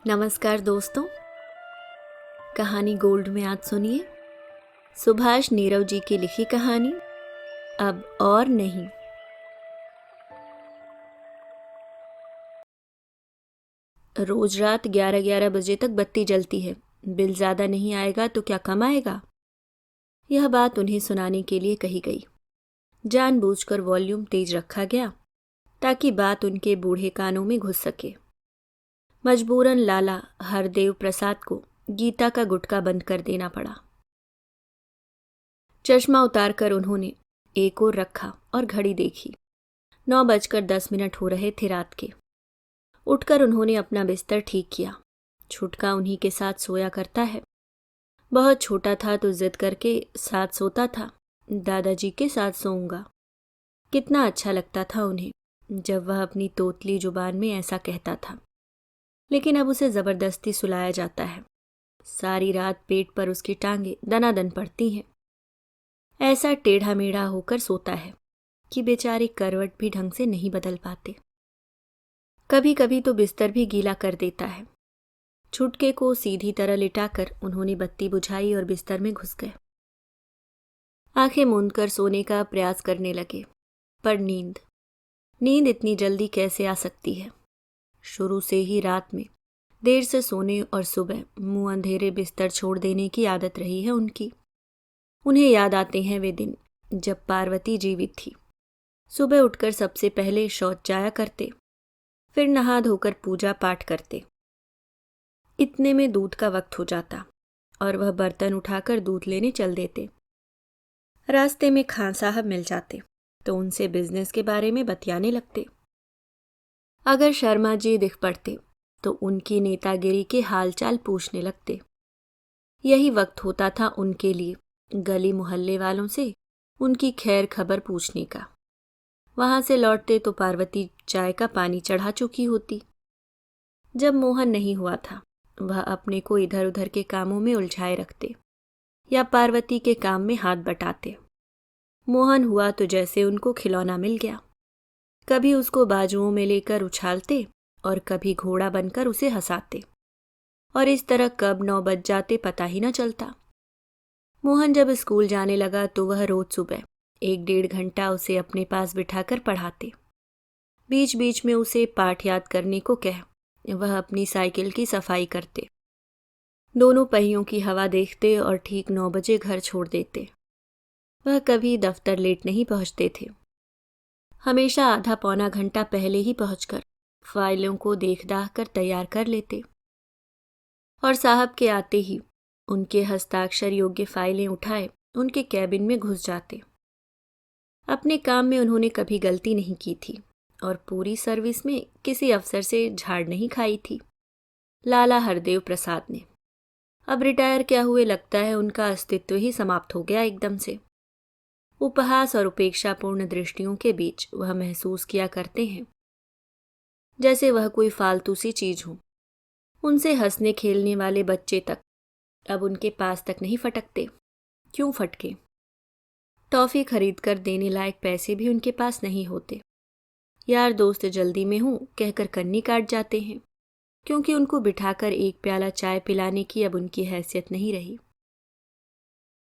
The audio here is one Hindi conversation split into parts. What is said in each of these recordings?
नमस्कार दोस्तों। कहानी गोल्ड में आज सुनिए सुभाष नीरव जी की लिखी कहानी अब और नहीं। रोज रात 11-11 बजे तक बत्ती जलती है। बिल ज्यादा नहीं आएगा तो क्या कम आएगा? यह बात उन्हें सुनाने के लिए कही गई। जानबूझकर वॉल्यूम तेज रखा गया ताकि बात उनके बूढ़े कानों में घुस सके। मजबूरन लाला हरदेव प्रसाद को गीता का गुटका बंद कर देना पड़ा। चश्मा उतारकर उन्होंने एक और रखा और घड़ी देखी। 9:10 हो रहे थे रात के। उठकर उन्होंने अपना बिस्तर ठीक किया। छुटका उन्हीं के साथ सोया करता है। बहुत छोटा था तो जिद करके साथ सोता था। दादाजी के साथ सोऊंगा। कितना अच्छा लगता था उन्हें जब वह अपनी तोतली जुबान में ऐसा कहता था, लेकिन अब उसे जबरदस्ती सुलाया जाता है। सारी रात पेट पर उसकी टांगे दनादन पड़ती हैं। ऐसा टेढ़ा मेढ़ा होकर सोता है कि बेचारे करवट भी ढंग से नहीं बदल पाते। कभी कभी तो बिस्तर भी गीला कर देता है। छुटके को सीधी तरह लिटाकर उन्होंने बत्ती बुझाई और बिस्तर में घुस गए। आंखें मूंदकर सोने का प्रयास करने लगे, पर नींद इतनी जल्दी कैसे आ सकती है? शुरू से ही रात में देर से सोने और सुबह मुंह अंधेरे बिस्तर छोड़ देने की आदत रही है उनकी। उन्हें याद आते हैं वे दिन जब पार्वती जीवित थी। सुबह उठकर सबसे पहले शौच जाया करते, फिर नहा धोकर पूजा पाठ करते। इतने में दूध का वक्त हो जाता और वह बर्तन उठाकर दूध लेने चल देते। रास्ते में खान साहब मिल जाते तो उनसे बिजनेस के बारे में बतियाने लगते। अगर शर्मा जी दिख पड़ते तो उनकी नेतागिरी के हालचाल पूछने लगते। यही वक्त होता था उनके लिए गली मोहल्ले वालों से उनकी खैर खबर पूछने का। वहां से लौटते तो पार्वती चाय का पानी चढ़ा चुकी होती। जब मोहन नहीं हुआ था वह अपने को इधर उधर के कामों में उलझाए रखते या पार्वती के काम में हाथ बटाते। मोहन हुआ तो जैसे उनको खिलौना मिल गया। कभी उसको बाजुओं में लेकर उछालते और कभी घोड़ा बनकर उसे हंसाते, और इस तरह कब 9 बज जाते पता ही न चलता। मोहन जब स्कूल जाने लगा तो वह रोज सुबह 1-1.5 घंटा उसे अपने पास बिठाकर पढ़ाते। बीच बीच में उसे पाठ याद करने को कह वह अपनी साइकिल की सफाई करते। दोनों पहियों की हवा देखते और ठीक 9 बजे घर छोड़ देते। वह कभी दफ्तर लेट नहीं पहुंचते थे। हमेशा आधा पौना घंटा पहले ही पहुंचकर फाइलों को देख दाख कर तैयार कर लेते, और साहब के आते ही उनके हस्ताक्षर योग्य फाइलें उठाए उनके कैबिन में घुस जाते। अपने काम में उन्होंने कभी गलती नहीं की थी और पूरी सर्विस में किसी अफसर से झाड़ नहीं खाई थी। लाला हरदेव प्रसाद ने अब रिटायर क्या हुए लगता है उनका अस्तित्व ही समाप्त हो गया एकदम से। उपहास और उपेक्षापूर्ण दृष्टियों के बीच वह महसूस किया करते हैं जैसे वह कोई फालतू सी चीज हो। उनसे हंसने खेलने वाले बच्चे तक अब उनके पास तक नहीं फटकते। क्यों फटके? टॉफी खरीद कर देने लायक पैसे भी उनके पास नहीं होते। यार दोस्त जल्दी में हूं कहकर कन्नी काट जाते हैं, क्योंकि उनको बिठाकर एक प्याला चाय पिलाने की अब उनकी हैसियत नहीं रही।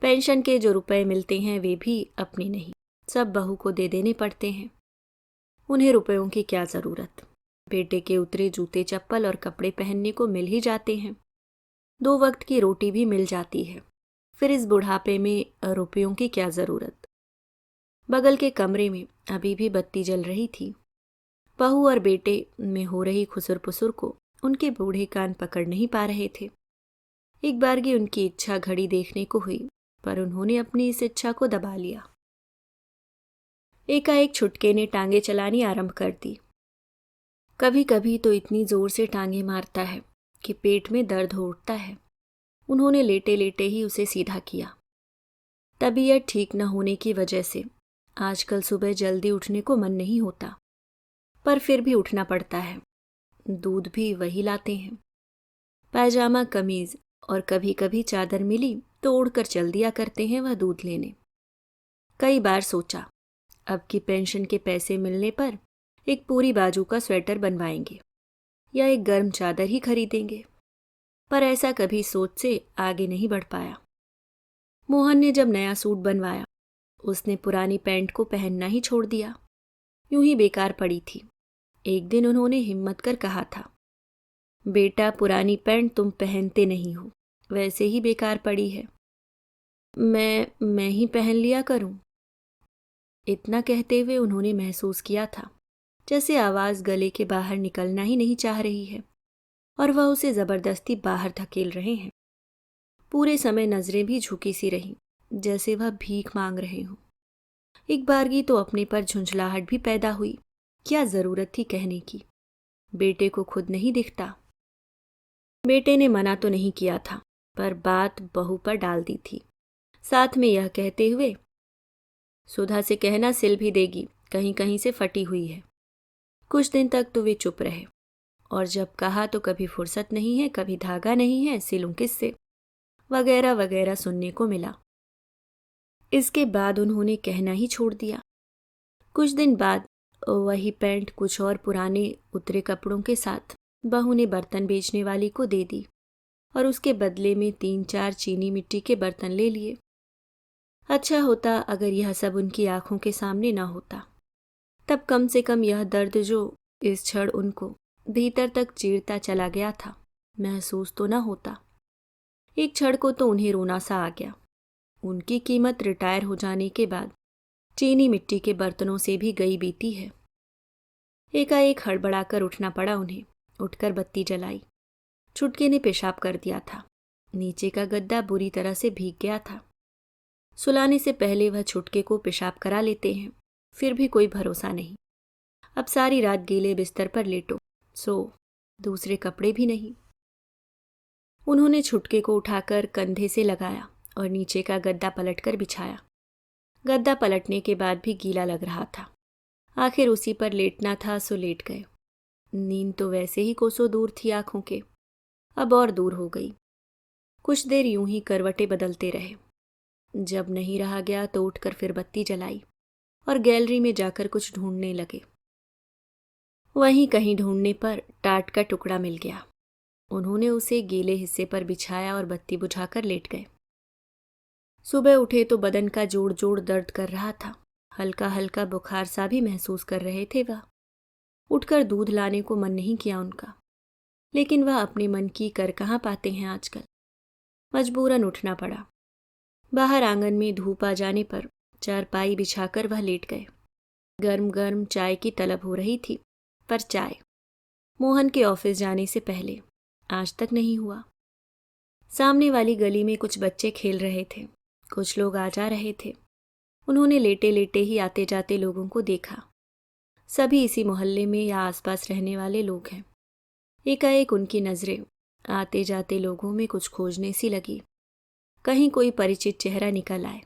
पेंशन के जो रुपए मिलते हैं वे भी अपने नहीं, सब बहू को दे देने पड़ते हैं। उन्हें रुपयों की क्या जरूरत? बेटे के उतरे जूते चप्पल और कपड़े पहनने को मिल ही जाते हैं। 2 वक्त की रोटी भी मिल जाती है। फिर इस बुढ़ापे में रुपयों की क्या जरूरत? बगल के कमरे में अभी भी बत्ती जल रही थी। बहू और बेटे में हो रही खुसुर पुसुर को उनके बूढ़े कान पकड़ नहीं पा रहे थे। एक बारगी उनकी इच्छा घड़ी देखने को हुई, पर उन्होंने अपनी इस इच्छा को दबा लिया। एकाएक छुटके ने टांगे चलानी आरंभ कर दी। कभी कभी तो इतनी जोर से टांगे मारता है कि पेट में दर्द हो उठता है। उन्होंने लेटे लेटे ही उसे सीधा किया। तबीयत ठीक न होने की वजह से आजकल सुबह जल्दी उठने को मन नहीं होता, पर फिर भी उठना पड़ता है। दूध भी वही लाते हैं। पायजामा कमीज और कभी कभी चादर मिली तो ओढ़कर चल दिया करते हैं वह दूध लेने। कई बार सोचा अब की पेंशन के पैसे मिलने पर एक पूरी बाजू का स्वेटर बनवाएंगे, या एक गर्म चादर ही खरीदेंगे, पर ऐसा कभी सोच से आगे नहीं बढ़ पाया। मोहन ने जब नया सूट बनवाया, उसने पुरानी पैंट को पहनना ही छोड़ दिया। यूं ही बेकार पड़ी थी। एक दिन उन्होंने हिम्मत कर कहा था, बेटा पुरानी पैंट तुम पहनते नहीं हो, वैसे ही बेकार पड़ी है, मैं ही पहन लिया करूं। इतना कहते हुए उन्होंने महसूस किया था जैसे आवाज गले के बाहर निकलना ही नहीं चाह रही है और वह उसे जबरदस्ती बाहर धकेल रहे हैं। पूरे समय नजरें भी झुकी सी रहीं, जैसे वह भीख मांग रहे हों। एक बारगी तो अपने पर झुंझलाहट भी पैदा हुई। क्या जरूरत थी कहने की, बेटे को खुद नहीं दिखता। बेटे ने मना तो नहीं किया था, पर बात बहू पर डाल दी थी, साथ में यह कहते हुए, सुधा से कहना सिल भी देगी, कहीं कहीं से फटी हुई है। कुछ दिन तक तो वे चुप रहे, और जब कहा तो कभी फुर्सत नहीं है, कभी धागा नहीं है, सिलूं किससे, वगैरह वगैरह सुनने को मिला। इसके बाद उन्होंने कहना ही छोड़ दिया। कुछ दिन बाद वही पैंट कुछ और पुराने उतरे कपड़ों के साथ बहू ने बर्तन बेचने वाली को दे दी और उसके बदले में 3-4 चीनी मिट्टी के बर्तन ले लिए। अच्छा होता अगर यह सब उनकी आंखों के सामने न होता, तब कम से कम यह दर्द जो इस क्षण उनको भीतर तक चीरता चला गया था महसूस तो न होता। एक क्षण को तो उन्हें रोना सा आ गया। उनकी कीमत रिटायर हो जाने के बाद चीनी मिट्टी के बर्तनों से भी गई बीती है। एकाएक हड़बड़ाकर उठना पड़ा उन्हें। उठकर बत्ती जलाई। छुटके ने पेशाब कर दिया था। नीचे का गद्दा बुरी तरह से भीग गया था। सुलाने से पहले वह छुटके को पेशाब करा लेते हैं, फिर भी कोई भरोसा नहीं। अब सारी रात गीले बिस्तर पर लेटो सो, दूसरे कपड़े भी नहीं। उन्होंने छुटके को उठाकर कंधे से लगाया और नीचे का गद्दा पलटकर बिछाया। गद्दा पलटने के बाद भी गीला लग रहा था। आखिर उसी पर लेटना था सो लेट गए। नींद तो वैसे ही कोसों दूर थी आंखों के, अब और दूर हो गई। कुछ देर यूं ही करवटें बदलते रहे। जब नहीं रहा गया तो उठकर फिर बत्ती जलाई और गैलरी में जाकर कुछ ढूंढने लगे। वहीं कहीं ढूंढने पर टाट का टुकड़ा मिल गया। उन्होंने उसे गीले हिस्से पर बिछाया और बत्ती बुझाकर लेट गए। सुबह उठे तो बदन का जोड़ जोड़ दर्द कर रहा था। हल्का हल्का बुखार सा भी महसूस कर रहे थे वह। उठकर दूध लाने को मन नहीं किया उनका, लेकिन वह अपने मन की कर कहाँ पाते हैं आजकल। मजबूरन उठना पड़ा। बाहर आंगन में धूप आ जाने पर चारपाई बिछाकर वह लेट गए। गर्म गर्म चाय की तलब हो रही थी, पर चाय मोहन के ऑफिस जाने से पहले आज तक नहीं हुआ। सामने वाली गली में कुछ बच्चे खेल रहे थे, कुछ लोग आ जा रहे थे। उन्होंने लेटे लेटे ही आते जाते लोगों को देखा। सभी इसी मोहल्ले में या आसपास रहने वाले लोग हैं। एकाएक उनकी नजरें आते जाते लोगों में कुछ खोजने सी लगी। कहीं कोई परिचित चेहरा निकल आए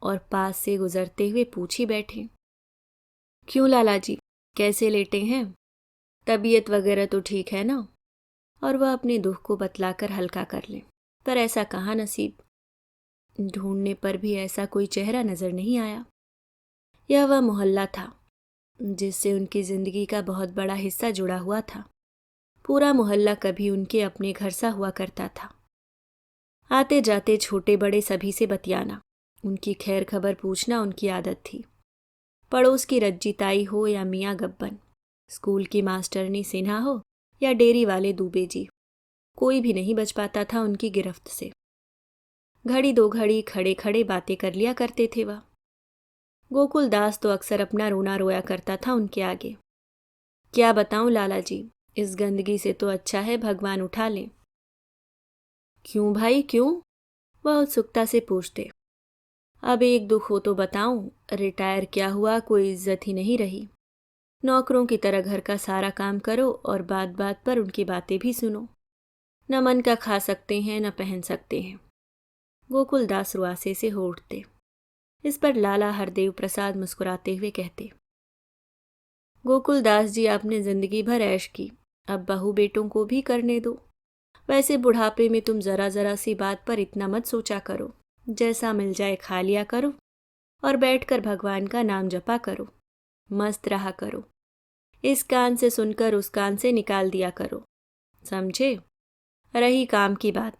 और पास से गुजरते हुए पूछ ही बैठे, क्यों लाला जी, कैसे लेटे हैं? तबीयत वगैरह तो ठीक है ना? और वह अपने दुख को बतलाकर हल्का कर ले, पर ऐसा कहाँ नसीब। ढूंढने पर भी ऐसा कोई चेहरा नजर नहीं आया। यह वह मोहल्ला था जिससे उनकी जिंदगी का बहुत बड़ा हिस्सा जुड़ा हुआ था। पूरा मोहल्ला कभी उनके अपने घर सा हुआ करता था। आते जाते छोटे बड़े सभी से बतियाना, उनकी खैर खबर पूछना उनकी आदत थी। पड़ोस की रज्जी ताई हो या मियाँ गब्बन, स्कूल की मास्टरनी सिन्हा हो या डेयरी वाले दूबे जी, कोई भी नहीं बच पाता था उनकी गिरफ्त से। घड़ी दो घड़ी खड़े खड़े बातें कर लिया करते थे वह। गोकुल दास तो अक्सर अपना रोना रोया करता था उनके आगे। क्या बताऊं लाला जी, इस गंदगी से तो अच्छा है भगवान उठा लें। क्यों भाई क्यों? वह उत्सुकता से पूछते। अब एक दुख हो तो बताऊं, रिटायर क्या हुआ, कोई इज्जत ही नहीं रही। नौकरों की तरह घर का सारा काम करो और बात बात पर उनकी बातें भी सुनो। न मन का खा सकते हैं न पहन सकते हैं। गोकुल दास रुआसे से हो उठते। इस पर लाला हरदेव प्रसाद मुस्कुराते हुए कहते, गोकुल दास जी, आपने जिंदगी भर ऐश की, अब बहू बेटों को भी करने दो। वैसे बुढ़ापे में तुम जरा जरा सी बात पर इतना मत सोचा करो। जैसा मिल जाए खा लिया करो और बैठकर भगवान का नाम जपा करो। मस्त रहा करो। इस कान से सुनकर उस कान से निकाल दिया करो, समझे? रही काम की बात,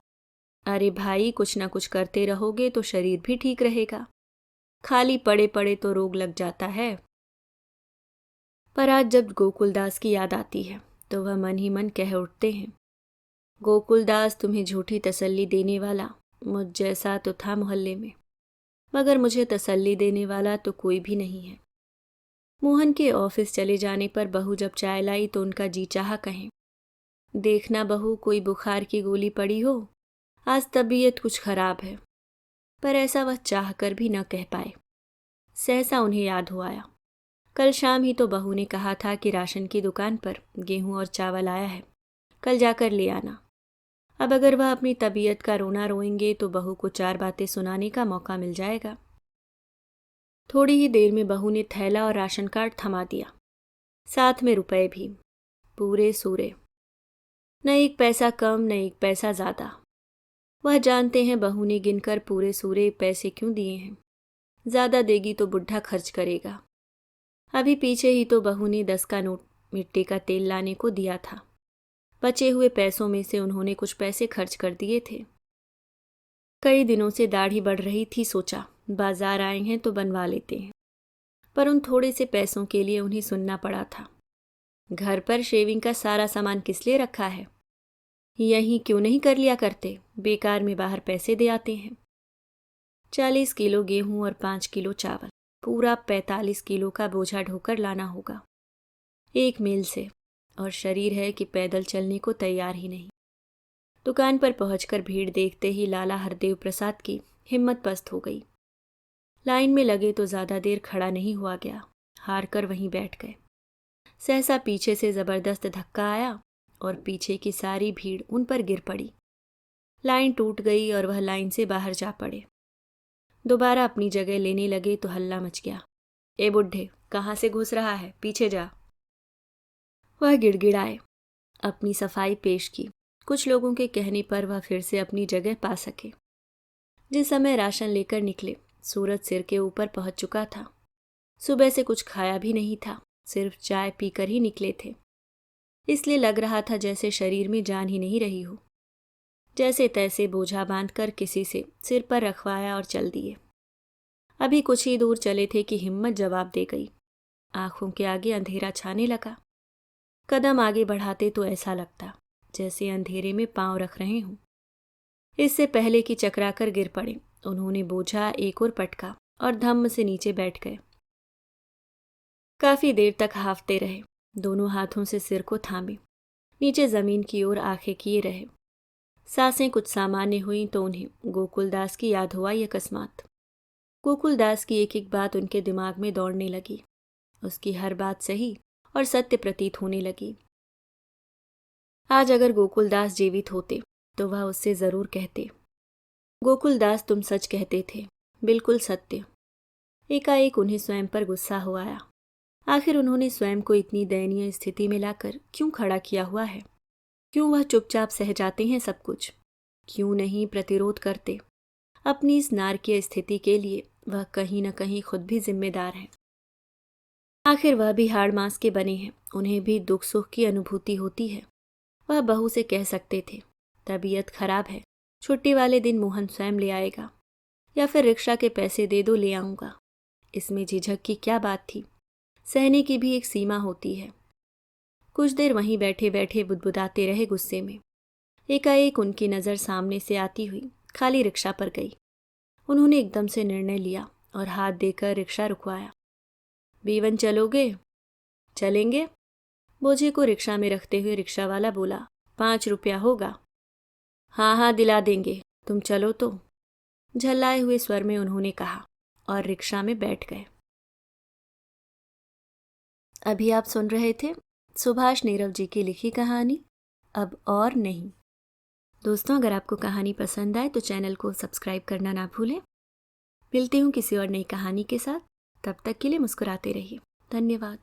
अरे भाई, कुछ ना कुछ करते रहोगे तो शरीर भी ठीक रहेगा। खाली पड़े पड़े तो रोग लग जाता है। पर आज जब गोकुलदास की याद आती है तो वह मन ही मन कह उठते हैं, गोकुलदास, तुम्हें झूठी तसल्ली देने वाला मुझ जैसा तो था मोहल्ले में, मगर मुझे तसल्ली देने वाला तो कोई भी नहीं है। मोहन के ऑफिस चले जाने पर बहू जब चाय लाई तो उनका जी चाहा कहें, देखना बहू, कोई बुखार की गोली पड़ी हो, आज तबीयत कुछ खराब है। पर ऐसा वह चाह कर भी न कह पाए। सहसा उन्हें याद हो आया, कल शाम ही तो बहू ने कहा था कि राशन की दुकान पर गेहूं और चावल आया है, कल जाकर ले आना। अब अगर वह अपनी तबीयत का रोना रोएंगे तो बहू को 4 बातें सुनाने का मौका मिल जाएगा। थोड़ी ही देर में बहू ने थैला और राशन कार्ड थमा दिया, साथ में रुपए भी, पूरे सूरे, न एक पैसा कम न एक पैसा ज्यादा। वह जानते हैं बहू ने गिनकर पूरे सूरे पैसे क्यों दिए हैं, ज्यादा देगी तो बुढ़ा खर्च करेगा। अभी पीछे ही तो बहू ने 10 का नोट मिट्टी का तेल लाने को दिया था, बचे हुए पैसों में से उन्होंने कुछ पैसे खर्च कर दिए थे। कई दिनों से दाढ़ी बढ़ रही थी, सोचा बाजार आए हैं तो बनवा लेते हैं, पर उन थोड़े से पैसों के लिए उन्हें सुनना पड़ा था, घर पर शेविंग का सारा सामान किस लिए रखा है, यहीं क्यों नहीं कर लिया करते, बेकार में बाहर पैसे दे आते हैं। 40 किलो गेहूं और 5 किलो चावल, पूरा 45 किलो का बोझा ढोकर लाना होगा एक मील से, और शरीर है कि पैदल चलने को तैयार ही नहीं। दुकान पर पहुंचकर भीड़ देखते ही लाला हरदेव प्रसाद की हिम्मत पस्त हो गई। लाइन में लगे तो ज्यादा देर खड़ा नहीं हुआ गया, हार कर वहीं बैठ गए। सहसा पीछे से जबरदस्त धक्का आया और पीछे की सारी भीड़ उन पर गिर पड़ी। लाइन टूट गई और वह लाइन से बाहर जा पड़े। दोबारा अपनी जगह लेने लगे तो हल्ला मच गया, ए बुढ़े, कहाँ से घुस रहा है, पीछे जा। वह गिड़गिड़ाए, अपनी सफाई पेश की। कुछ लोगों के कहने पर वह फिर से अपनी जगह पा सके। जिस समय राशन लेकर निकले सूरज सिर के ऊपर पहुंच चुका था। सुबह से कुछ खाया भी नहीं था, सिर्फ चाय पीकर ही निकले थे। इसलिए लग रहा था जैसे शरीर में जान ही नहीं रही हो। जैसे तैसे बोझा बांधकर किसी से सिर पर रखवाया और चल दिए। अभी कुछ ही दूर चले थे कि हिम्मत जवाब दे गई। आंखों के आगे अंधेरा छाने लगा। कदम आगे बढ़ाते तो ऐसा लगता जैसे अंधेरे में पांव रख रहे हों। इससे पहले कि चकराकर गिर पड़े, उन्होंने बोझा एक और पटका और धम्म से नीचे बैठ गए। काफी देर तक हाफते रहे, दोनों हाथों से सिर को थामे, नीचे जमीन की ओर आंखें किए रहे। सांसें कुछ सामान्य हुई तो उन्हें गोकुलदास की याद हुआ अकस्मात। गोकुलदास की एक एक बात उनके दिमाग में दौड़ने लगी। उसकी हर बात सही और सत्य प्रतीत होने लगी। आज अगर गोकुलदास जीवित होते तो वह उससे जरूर कहते, गोकुलदास, तुम सच कहते थे, बिल्कुल सत्य। एकाएक उन्हें स्वयं पर गुस्सा हो आया। आखिर उन्होंने स्वयं को इतनी दयनीय स्थिति में लाकर क्यों खड़ा किया हुआ है? क्यों वह चुपचाप सह जाते हैं सब कुछ? क्यों नहीं प्रतिरोध करते? अपनी इस नारकीय स्थिति के लिए वह कहीं न कहीं खुद भी जिम्मेदार है। आखिर वह भी हाड़ मांस के बने हैं, उन्हें भी दुख सुख की अनुभूति होती है। वह बहू से कह सकते थे, तबीयत खराब है, छुट्टी वाले दिन मोहन स्वयं ले आएगा, या फिर रिक्शा के पैसे दे दो, ले आऊंगा। इसमें झिझक की क्या बात थी? सहने की भी एक सीमा होती है। कुछ देर वहीं बैठे बैठे बुदबुदाते रहे गुस्से में। एकाएक उनकी नज़र सामने से आती हुई खाली रिक्शा पर गई। उन्होंने एकदम से निर्णय लिया और हाथ देकर रिक्शा रुकवाया। बीवन चलोगे? चलेंगे। बोझे को रिक्शा में रखते हुए रिक्शा वाला बोला, 5 रुपया होगा? हाँ हाँ, दिला देंगे, तुम चलो तो, झल्लाए हुए स्वर में उन्होंने कहा और रिक्शा में बैठ गए। अभी आप सुन रहे थे सुभाष नीरव जी की लिखी कहानी अब और नहीं। दोस्तों, अगर आपको कहानी पसंद आए तो चैनल को सब्सक्राइब करना ना भूलें। मिलती हूँ किसी और नई कहानी के साथ, तब तक के लिए मुस्कुराते रहिए। धन्यवाद।